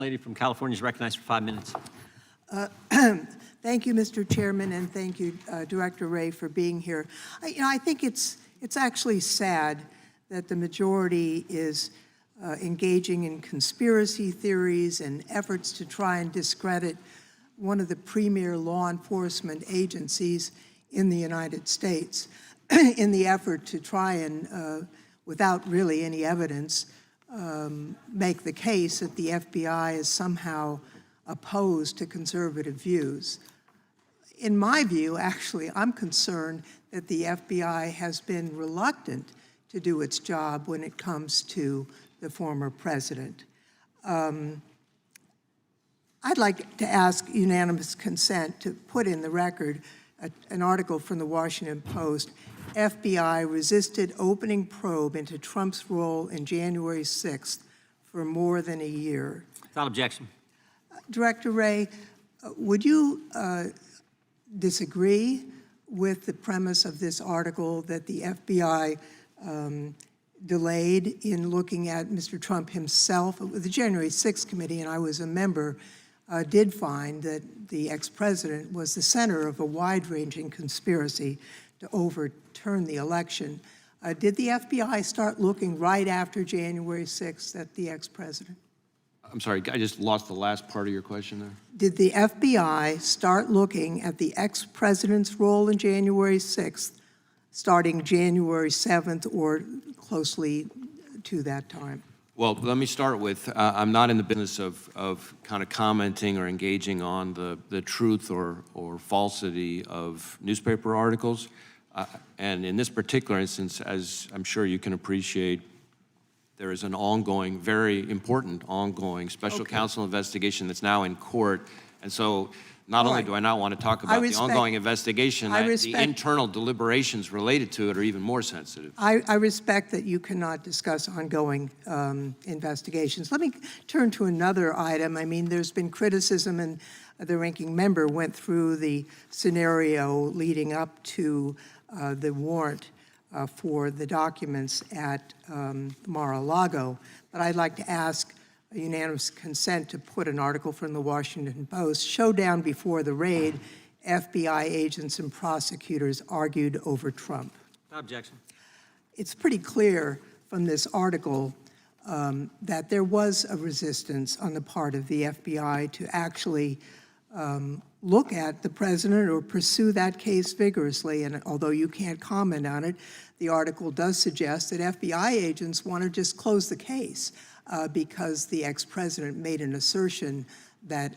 Lady from California is recognized for 5 minutes. Thank you, Mr. Chairman, and thank you, Director Wray, for being here. I think it's actually sad that the majority is engaging in conspiracy theories and efforts to try and discredit one of the premier law enforcement agencies in the United States in the effort to try and, without really any evidence, make the case that the FBI is somehow opposed to conservative views. In my view, actually, I'm concerned that the FBI has been reluctant to do its job when it comes to the former president. I'd like to ask unanimous consent to put in the record an article from the Washington Post. FBI resisted opening probe into Trump's role in January 6th for more than a year. Without objection. Director Wray, would you disagree with the premise of this article that the FBI delayed in looking at Mr. Trump himself? The January 6th committee, and I was a member, did find that the ex-president was the center of a wide-ranging conspiracy to overturn the election. Did the FBI start looking right after January 6th at the ex-president? I'm sorry, I just lost the last part of your question there. Did the FBI start looking at the ex-president's role in January 6th, starting January 7th or closely to that time? Well, let me start with, I'm not in the business of kind of commenting or engaging on the truth or falsity of newspaper articles. And in this particular instance, as I'm sure you can appreciate, there is an ongoing, very important ongoing special counsel investigation that's now in court. And so not only do I not want to talk about the ongoing investigation, the internal deliberations related to it are even more sensitive. I respect that you cannot discuss ongoing investigations. Let me turn to another item. I mean, there's been criticism, and the ranking member went through the scenario leading up to the warrant for the documents at Mar-a-Lago. But I'd like to ask unanimous consent to put an article from the Washington Post. Showdown before the raid, FBI agents and prosecutors argued over Trump. Without objection. It's pretty clear from this article that there was a resistance on the part of the FBI to actually look at the president or pursue that case vigorously. And although you can't comment on it, the article does suggest that FBI agents want to just close the case because the ex-president made an assertion that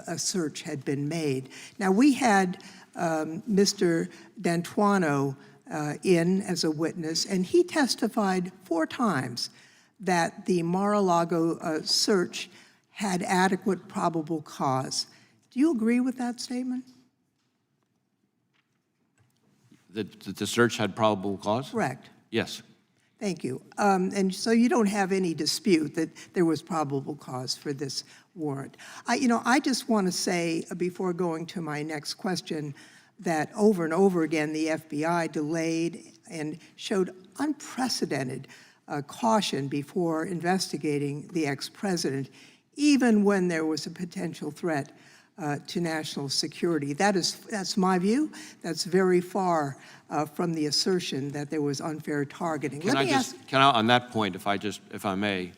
a search had been made. Now, we had Mr. D'Antuono in as a witness, and he testified 4 times that the Mar-a-Lago search had adequate probable cause. Do you agree with that statement? That the search had probable cause? Correct. Yes. Thank you. And so you don't have any dispute that there was probable cause for this warrant. I just want to say, before going to my next question, that over and over again, the FBI delayed and showed unprecedented caution before investigating the ex-president, even when there was a potential threat to national security. That's my view. That's very far from the assertion that there was unfair targeting. Can I, on that point, if I may,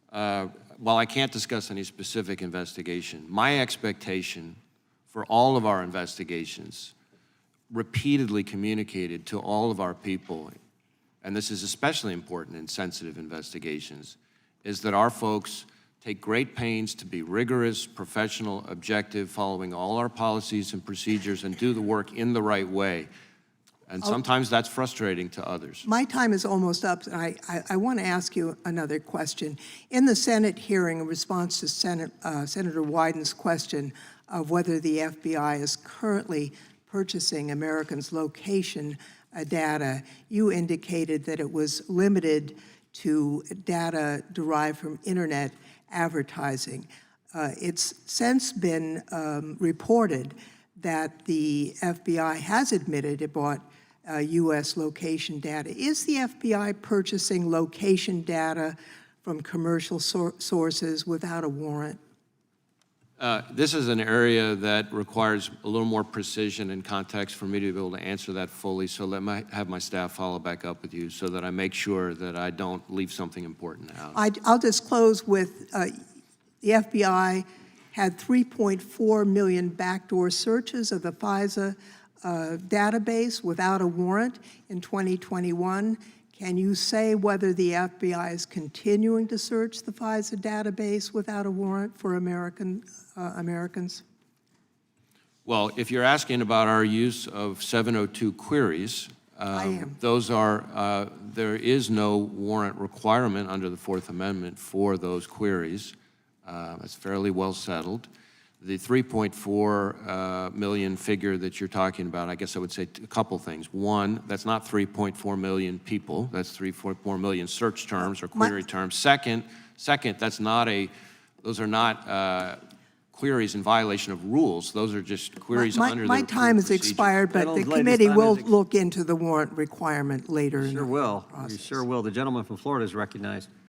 while I can't discuss any specific investigation, my expectation for all of our investigations, repeatedly communicated to all of our people, and this is especially important in sensitive investigations, is that our folks take great pains to be rigorous, professional, objective, following all our policies and procedures, and do the work in the right way. And sometimes that's frustrating to others. My time is almost up, and I want to ask you another question. In the Senate hearing, in response to Senator Wyden's question of whether the FBI is currently purchasing Americans' location data, you indicated that it was limited to data derived from internet advertising. It's since been reported that the FBI has admitted it bought U.S. location data. Is the FBI purchasing location data from commercial sources without a warrant? This is an area that requires a little more precision and context for me to be able to answer that fully, so have my staff follow back up with you so that I make sure that I don't leave something important out. I'll just close with, the FBI had 3.4 million backdoor searches of the FISA database without a warrant in 2021. Can you say whether the FBI is continuing to search the FISA database without a warrant for Americans? Well, if you're asking about our use of 702 queries, I am. those are, there is no warrant requirement under the Fourth Amendment for those queries. It's fairly well settled. The 3.4 million figure that you're talking about, I guess I would say a couple things. One, that's not 3.4 million people. That's 3.4 million search terms or query terms. Second, that's not those are not queries in violation of rules. Those are just queries under the My time has procedure. expired, but the Ladies' committee time will has look into the warrant requirement later in Sure the will. We process. sure will. The gentleman from Florida is recognized.